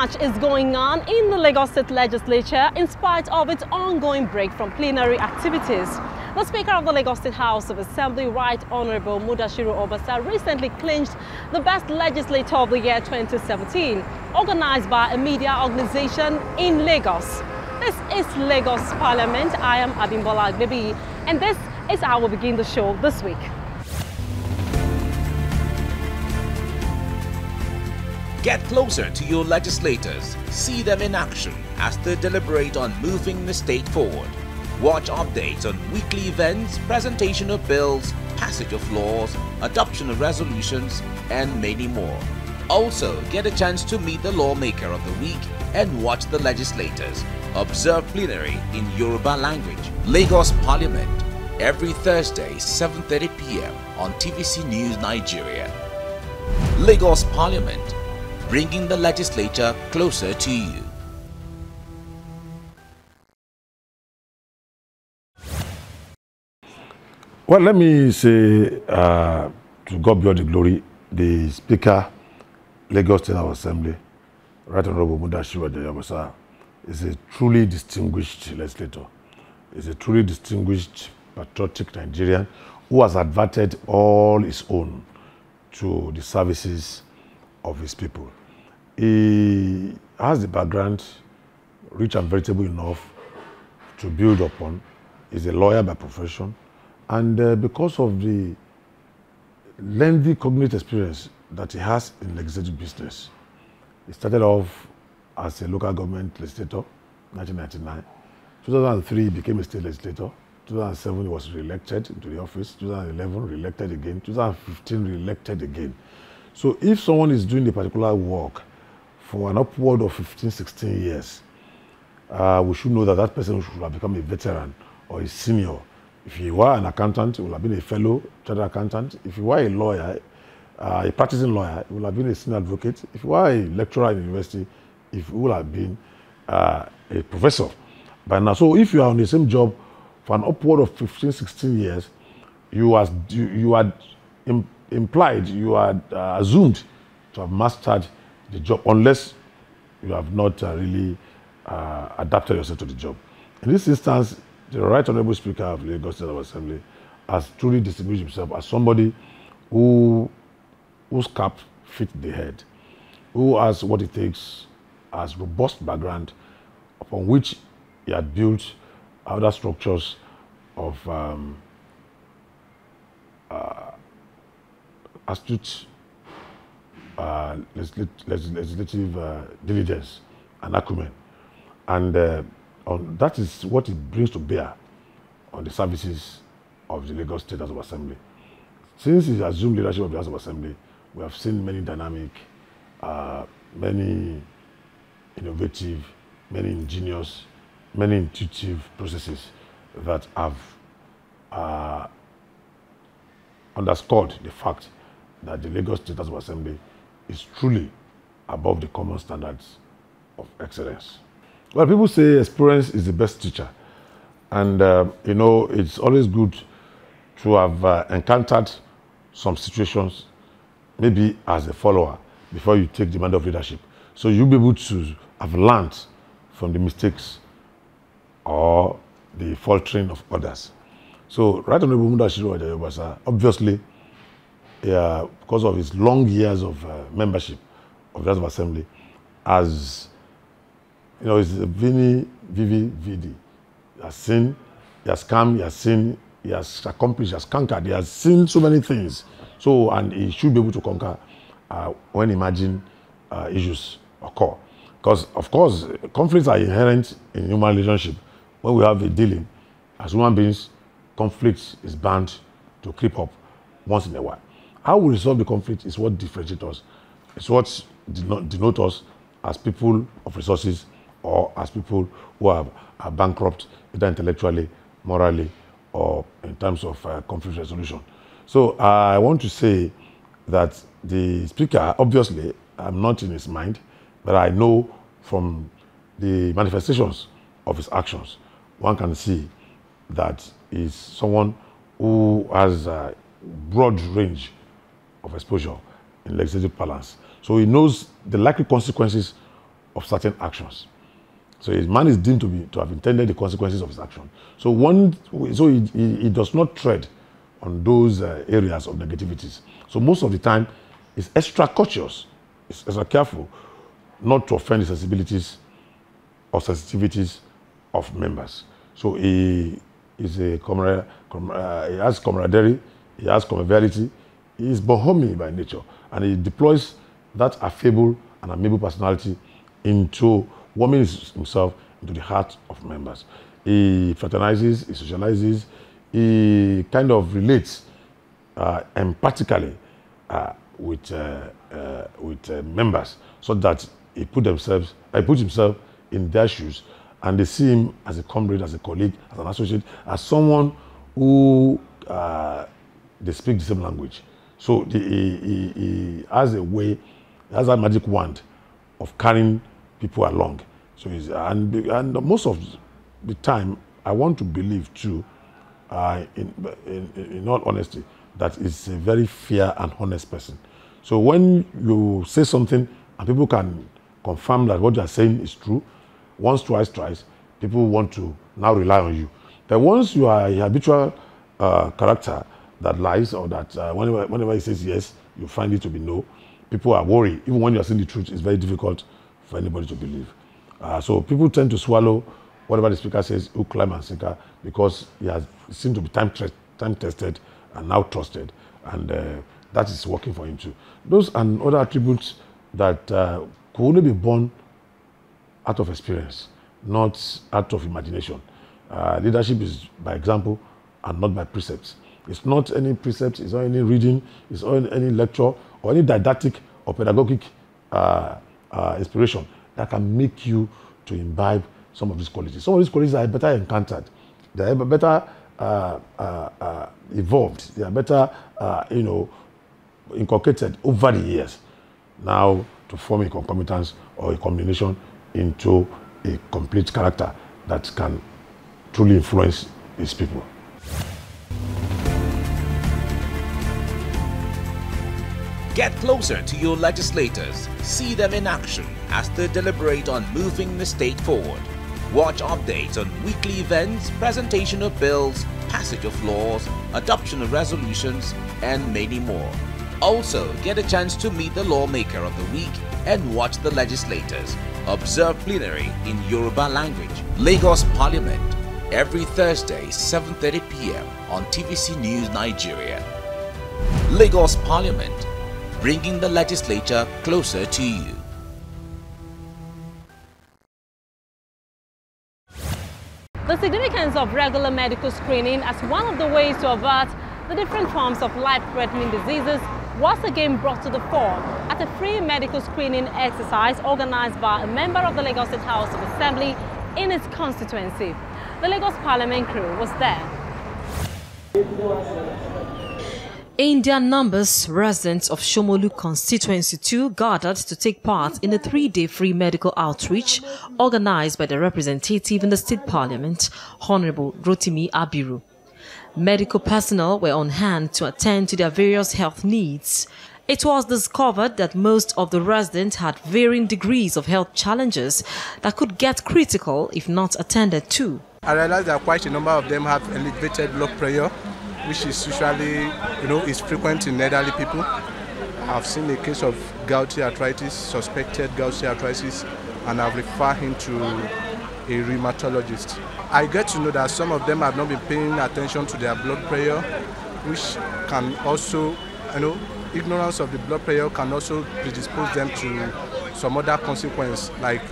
Much is going on in the Lagos State Legislature in spite of its ongoing break from plenary activities. The Speaker of the Lagos State House of Assembly, Right Honorable Mudashiru Obasa, recently clinched the Best Legislator of the Year 2017, organized by a media organization in Lagos. This is Lagos Parliament. I am Abimbola Agbebi, and this is how we begin the show this week. Get closer to your legislators. See them in action as they deliberate on moving the state forward. Watch updates on weekly events, presentation of bills, passage of laws, adoption of resolutions, and many more. Also, get a chance to meet the lawmaker of the week and watch the legislators. Observe plenary in Yoruba language. Lagos Parliament, every Thursday, 7:30 p.m. on TVC News Nigeria. Lagos Parliament, bringing the legislature closer to you. Well, let me say to God be all the glory, the Speaker, Lagos State House Assembly, Right Honorable Mudashiru Obasa, is a truly distinguished legislator. Is a truly distinguished, patriotic Nigerian who has adverted all his own to the services of his people. He has the background, rich and veritable enough to build upon. He's a lawyer by profession. And because of the lengthy cognitive experience that he has in legislative business, he started off as a local government legislator, 1999. 2003, he became a state legislator. 2007, he was re-elected into the office. 2011, re-elected again. 2015, re-elected again. So if someone is doing a particular work for an upward of 15, 16 years, we should know that that person should have become a veteran or a senior. If you were an accountant, he would have been a fellow chartered accountant. If you were a lawyer, a practicing lawyer, he would have been a senior advocate. If you were a lecturer in university, he would have been a professor by now. So if you are on the same job for an upward of 15, 16 years, you had implied, you had assumed to have mastered the job, unless you have not really adapted yourself to the job. In this instance, the Right Honorable Speaker of Lagos State Assembly has truly distinguished himself as somebody whose cap fits the head, who has what it takes, as robust background upon which he had built other structures of astute legislative diligence and acumen. And that is what it brings to bear on the services of the Lagos State House of Assembly. Since he assumed leadership of the House of Assembly, we have seen many dynamic, many innovative, many ingenious, many intuitive processes that have underscored the fact that the Lagos State House of Assembly is truly above the common standards of excellence. Well, people say experience is the best teacher. And, you know, it's always good to have encountered some situations, maybe as a follower, before you take the mantle of leadership. So you'll be able to have learned from the mistakes or the faltering of others. So, Right Honorable Mudashiru Obasa, obviously, because of his long years of membership of the House of Assembly, as you know, it's a VD, has seen he has come, he has seen, he has accomplished, he has conquered, he has seen so many things. So, and he should be able to conquer when emerging issues occur. Because, of course, conflicts are inherent in human relationship. When we have a dealing, as human beings, conflict is bound to creep up once in a while. How we resolve the conflict is what differentiates us. It's what denotes us as people of resources or as people who are bankrupt, either intellectually, morally, or in terms of conflict resolution. So I want to say that the speaker, obviously, I'm not in his mind, but I know from the manifestations of his actions, one can see that he's someone who has a broad range of exposure in legislative parlance. So he knows the likely consequences of certain actions. So his man is deemed to have intended the consequences of his action. So he does not tread on those areas of negativities. So most of the time, he's extra cautious, he's extra careful not to offend the sensibilities or sensitivities of members. So he is he has camaraderie, he has conviviality, he is bohemian by nature, and he deploys that affable and amiable personality into warming himself into the heart of members. He fraternizes, he socializes, he kind of relates empathically with members, so that he puts himself in their shoes, and they see him as a comrade, as a colleague, as an associate, as someone who they speak the same language. So he has a way, he has a magic wand of carrying people along. So and most of the time, I want to believe too, in all honesty, that he's a very fair and honest person. So when you say something and people can confirm that what you are saying is true, once, twice, thrice, people want to now rely on you. But once you are a habitual character that lies, or that whenever he says yes, you find it to be no, people are worried. Even when you are saying the truth, it's very difficult for anybody to believe. So people tend to swallow whatever the speaker says, hook, climb, and sinker, because he seems to be time-tested and now trusted, and that is working for him too. Those and other attributes that could only be born out of experience, not out of imagination. Leadership is by example and not by precepts. It's not any precept, it's not any reading, it's not any lecture or any didactic or pedagogic inspiration that can make you to imbibe some of these qualities. Some of these qualities are better encountered, they are better evolved, they are better, inculcated over the years, now to form a concomitance or a combination into a complete character that can truly influence his people. Get closer to your legislators. See them in action as they deliberate on moving the state forward. Watch updates on weekly events, presentation of bills, passage of laws, adoption of resolutions, and many more. Also, get a chance to meet the lawmaker of the week and watch the legislators. Observe plenary in Yoruba language. Lagos Parliament, every Thursday, 7:30 p.m. on TVC News Nigeria. Lagos Parliament, bringing the legislature closer to you. The significance of regular medical screening as one of the ways to avert the different forms of life-threatening diseases was again brought to the fore at a free medical screening exercise organized by a member of the Lagos State House of Assembly in its constituency. The Lagos Parliament crew was there. In their numbers, residents of Shomolu Constituency 2 gathered to take part in a 3-day free medical outreach organized by the representative in the State Parliament, Honorable Rotimi Abiru. Medical personnel were on hand to attend to their various health needs. It was discovered that most of the residents had varying degrees of health challenges that could get critical if not attended to. I realized that quite a number of them have elevated blood pressure, which is usually, is frequent in elderly people. I've seen a case of gouty arthritis, suspected gouty arthritis, and I've referred him to a rheumatologist. I get to know that some of them have not been paying attention to their blood pressure, which can also, ignorance of the blood pressure can also predispose them to some other consequence like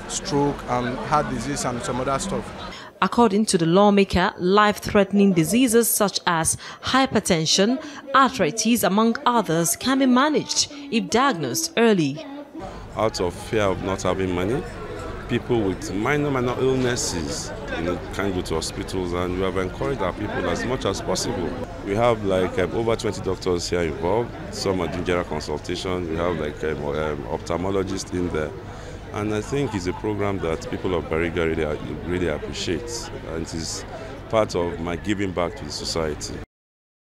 stroke and heart disease and some other stuff. According to the lawmaker, life-threatening diseases such as hypertension, arthritis, among others, can be managed if diagnosed early. Out of fear of not having money, people with minor illnesses can go to hospitals, and we have encouraged our people as much as possible. We have like over 20 doctors here involved. Some are doing general consultation. We have like ophthalmologists in there. And I think it's a program that people of Bariga really appreciate, and it is part of my giving back to the society.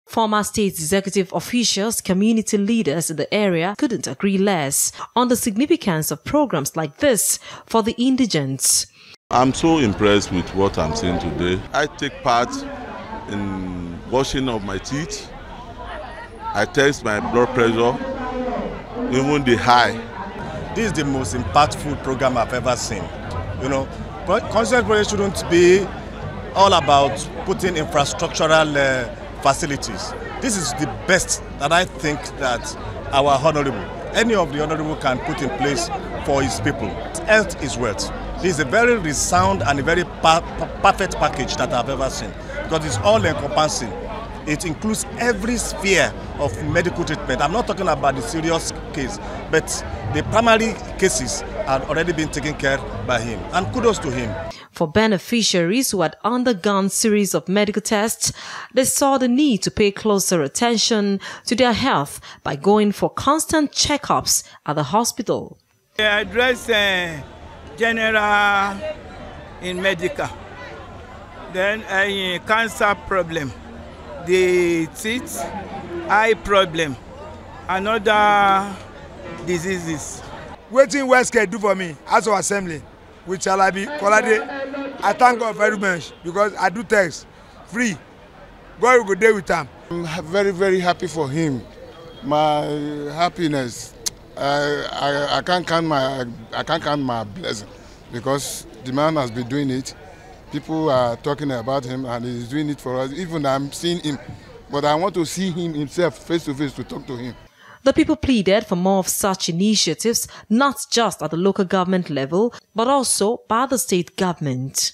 Former state executive officials, community leaders in the area couldn't agree less on the significance of programs like this for the indigents. I'm so impressed with what I'm seeing today. I take part in washing of my teeth. I test my blood pressure, even the high. This is the most impactful program I've ever seen. Conscious project shouldn't be all about putting infrastructural facilities. This is the best that I think that our honorable, any of the honorable can put in place for his people. Health is wealth. This is a very resound and a very perfect package that I've ever seen, because it's all encompassing. It includes every sphere of medical treatment. I'm not talking about the serious case, but the primary cases are already been taken care by him. And kudos to him. For beneficiaries who had undergone series of medical tests, they saw the need to pay closer attention to their health by going for constant checkups at the hospital. I address general in medical, then a cancer problem, the teeth, eye problem, and other diseases. Waiting West can do for me as our assembly, which shall I be Kolade. I thank God very much because I do tests free. God will go there with him. I'm very, very happy for him. My happiness, I can't count my blessing, because the man has been doing it. People are talking about him and he's doing it for us. Even I'm seeing him, but I want to see him himself face to face to talk to him. The people pleaded for more of such initiatives, not just at the local government level, but also by the state government.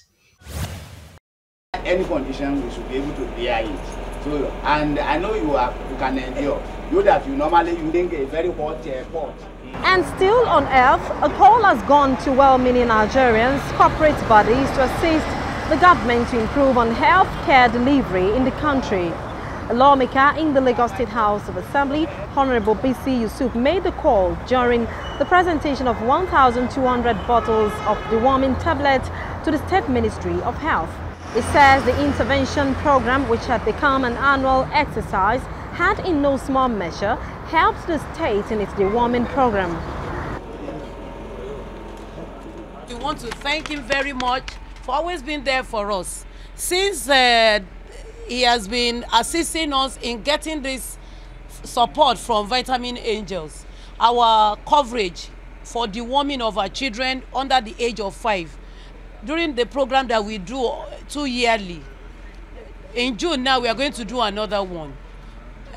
Any condition, we should be able to bear it. So, and I know you can endure. You normally think a very hot pot. And still on earth, a call has gone to well-meaning Nigerians, corporate bodies to assist the government to improve on health care delivery in the country. A lawmaker in the Lagos State House of Assembly, Honorable BC Yusuf, made the call during the presentation of 1,200 bottles of deworming tablet to the State Ministry of Health. It says the intervention program, which had become an annual exercise, had in no small measure helped the state in its deworming program. We want to thank him very much for always being there for us. Since he has been assisting us in getting this support from Vitamin Angels, our coverage for deworming of our children under the age of 5. During the program that we do 2 yearly, in June now we are going to do another one.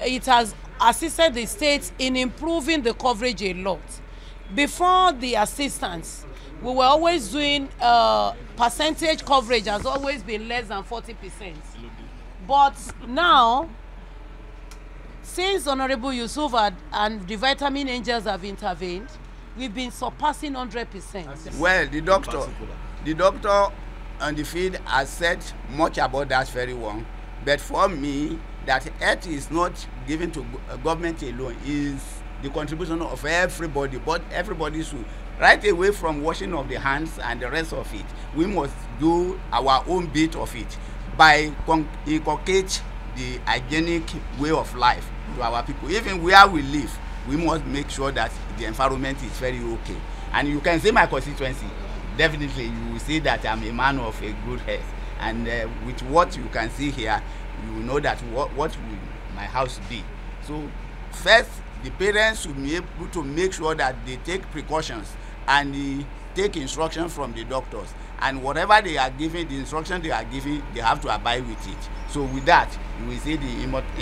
It has assisted the state in improving the coverage a lot. Before the assistance, we were always doing percentage coverage has always been less than 40%. But now, since Honorable Yusuf and the Vitamin Angels have intervened, we've been surpassing 100%. Well, the doctor on the field has said much about that very one. But for me, that health is not given to government alone, is the contribution of everybody, but everybody should, right away from washing of the hands and the rest of it, we must do our own bit of it by inculcate the hygienic way of life to our people. Even where we live, we must make sure that the environment is very okay. And you can see my constituency, definitely you will see that I'm a man of a good health. And with what you can see here, you know that what will my house be. So first, the parents should be able to make sure that they take precautions and they take instruction from the doctors. and whatever they are giving, the instruction they are giving, they have to abide with it. So with that, you will see the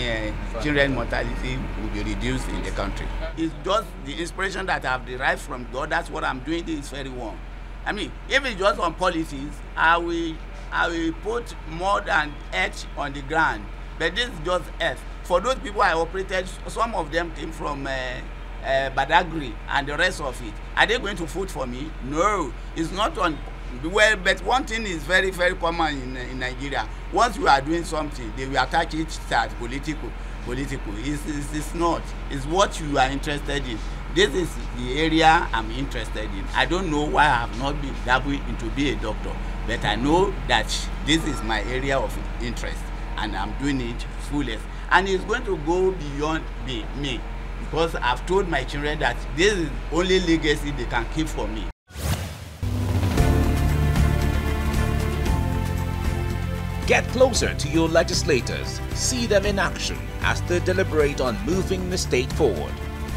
children mortality will be reduced in the country. It's just the inspiration that I've derived from God. That's what I'm doing. This is very wrong. I mean, if it's just on policies, I will put more than earth on the ground. But this is just earth. For those people I operated, some of them came from Badagry and the rest of it. Are they going to vote for me? No, it's not on. Well, but one thing is very, very common in Nigeria. Once you are doing something, they will attach it as political. It's not. It's what you are interested in. This is the area I'm interested in. I don't know why I have not been dabbled into be a doctor, but I know that this is my area of interest, and I'm doing it fullest. And it's going to go beyond me, because I've told my children that this is only legacy they can keep for me. Get closer to your legislators. See them in action as they deliberate on moving the state forward.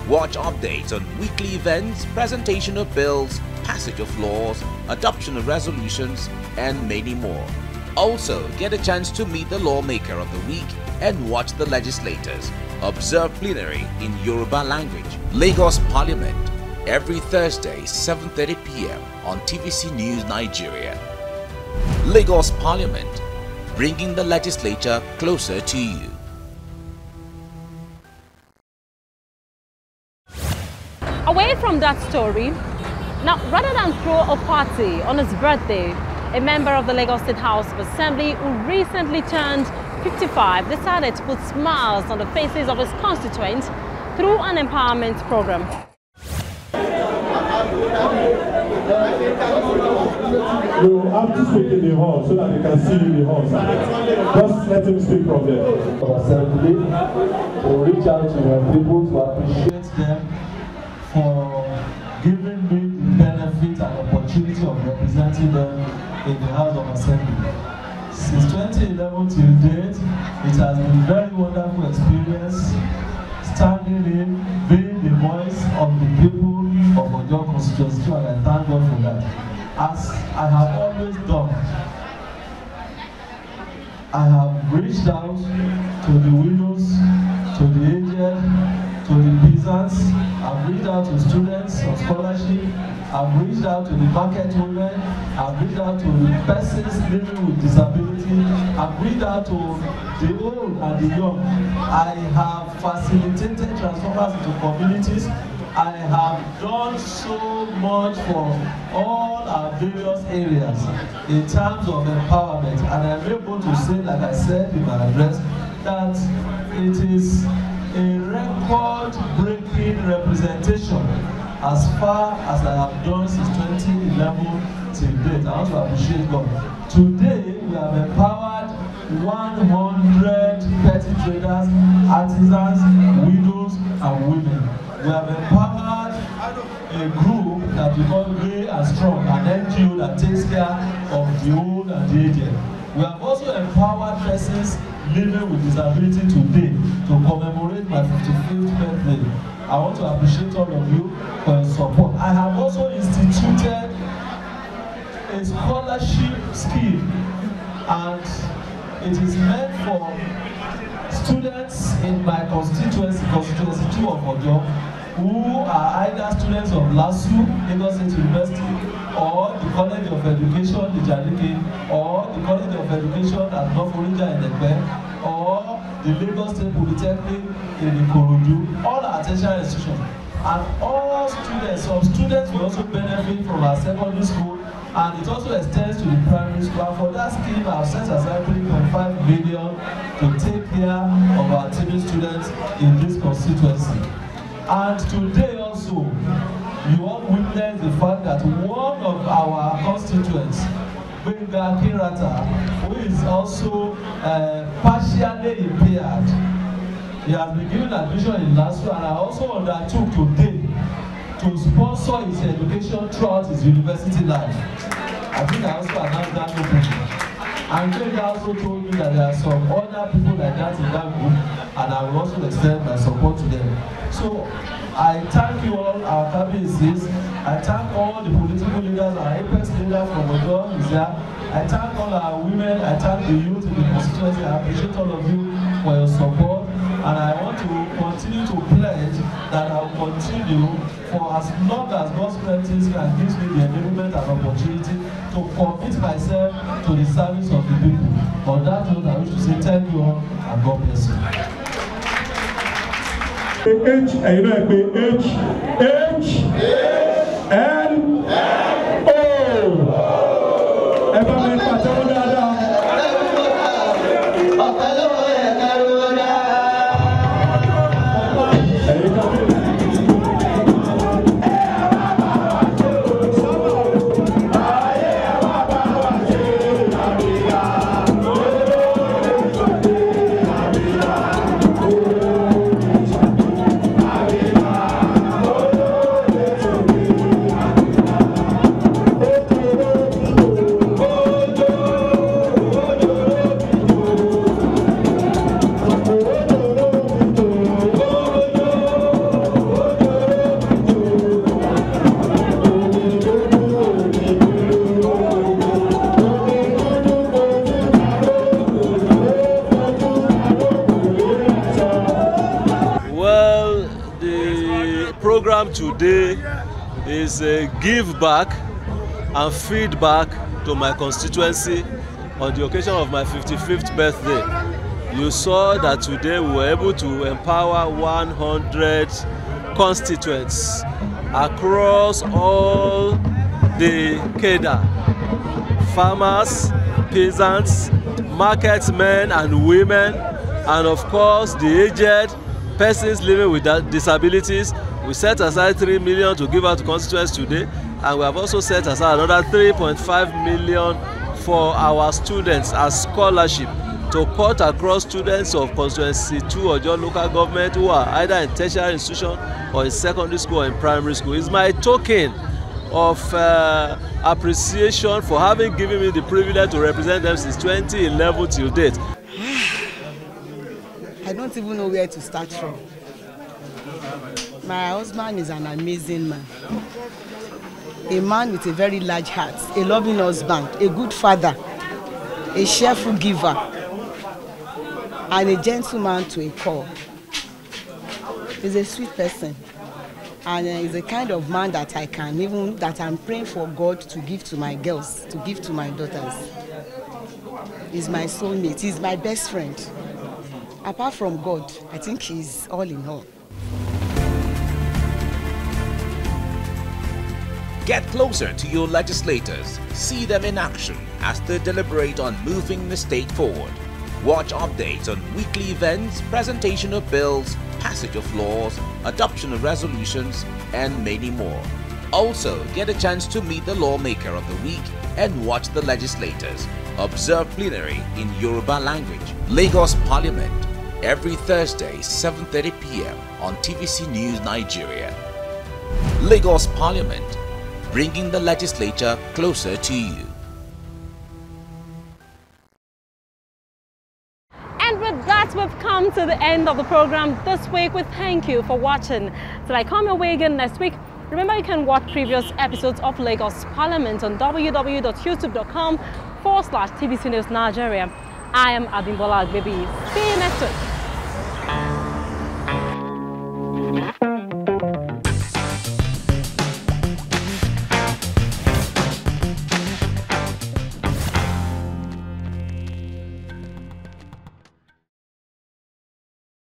Watch updates on weekly events, presentation of bills, passage of laws, adoption of resolutions, and many more. Also, get a chance to meet the lawmaker of the week and watch the legislators. Observe plenary in Yoruba language. Lagos Parliament, every Thursday, 7:30 p.m. on TVC News Nigeria. Lagos Parliament, bringing the legislature closer to you. Away from that story, now rather than throw a party on his birthday, a member of the Lagos State House of Assembly who recently turned 55 decided to put smiles on the faces of his constituents through an empowerment program. You have to speak in the hall so that they can see you in the hall. Just let him speak from there. Assembly will reach out to your people to appreciate them for giving me the benefit and opportunity of representing them in the House of Assembly. Since 2011 till date, it has been a very wonderful experience standing in, being the voice of the people of Ojo constituency, and I thank God for that. As I have always done, I have reached out to the widows, to the aged, to the peasants. I've reached out to students on scholarship. I've reached out to the market women. I've reached out to the persons living with disability. I've reached out to the old and the young. I have facilitated transformers into communities. I have done so much for all our various areas in terms of empowerment, and I'm able to say, like I said in my address, that it is a record-breaking representation as far as I have done since 2011 till date. I want to appreciate God. Today, we have empowered 100 petty traders, artisans, widows, and women. We have empowered a group that we call Grey and Strong, an NGO that takes care of the old and the aged. We have also empowered persons living with disability today to commemorate my 55th birthday. I want to appreciate all of you for your support. I have also instituted a scholarship scheme, and it is meant for students in my constituency 2 of Ojo, who are either students of LASU, Lagos State University, or the College of Education, Ijalike, or the College of Education at Noforija in Ekpe, or the Lagos State Polytechnic in Ikorodu, all are tertiary institutions. And all students, some students will also benefit from our secondary school, and it also extends to the primary school. And for that scheme, I have set aside 3.5 million to take care of our TB students in this constituency. And today also, you all witness the fact that one of our constituents, Benga Kirata, who is also partially impaired, he has been given admission in LASU, and I also undertook today to sponsor his education throughout his university life. I think I also announced that openly. And Benga also told me that there are some other people like that in that group, and I will also extend my support to them. So I thank you all, our KBCs. I thank all the political leaders, our apex leaders from Odo is here. I thank all our women, I thank the youth in the constituency. I appreciate all of you for your support. And I want to continue to pledge that I will continue for as long as God's presence and gives me the enablement and opportunity to commit myself to the service of the people. On that note, I wish to say thank you all and God bless you. Today is a give back and feedback to my constituency on the occasion of my 55th birthday. You saw that today we were able to empower 100 constituents across all the cadre, farmers, peasants, marketmen and women, and of course the aged, persons living with disabilities. We set aside 3 million to give out to constituents today, and we have also set aside another 3.5 million for our students as scholarship to cut across students of constituency 2 or your local government who are either in tertiary institution or in secondary school or in primary school. It's my token of appreciation for having given me the privilege to represent them since 2011 till date. I don't even know where to start from. My husband is an amazing man. A man with a very large heart, a loving husband, a good father, a cheerful giver, and a gentleman to a core. He's a sweet person, and he's the kind of man that I'm praying for God to give to my girls, to give to my daughters. He's my soulmate, he's my best friend. Apart from God, I think he's all in all. Get closer to your legislators. See them in action as they deliberate on moving the state forward. Watch updates on weekly events, presentation of bills, passage of laws, adoption of resolutions, and many more. Also, get a chance to meet the lawmaker of the week and watch the legislators. Observe plenary in Yoruba language. Lagos Parliament, every Thursday, 7:30 p.m. on TVC News Nigeria. Lagos Parliament, bringing the legislature closer to you. And with that, we've come to the end of the program this week. We thank you for watching. Till I come your way again next week, remember you can watch previous episodes of Lagos Parliament on www.youtube.com/TVC News Nigeria. I am Abimbola Agbebi. See you next week.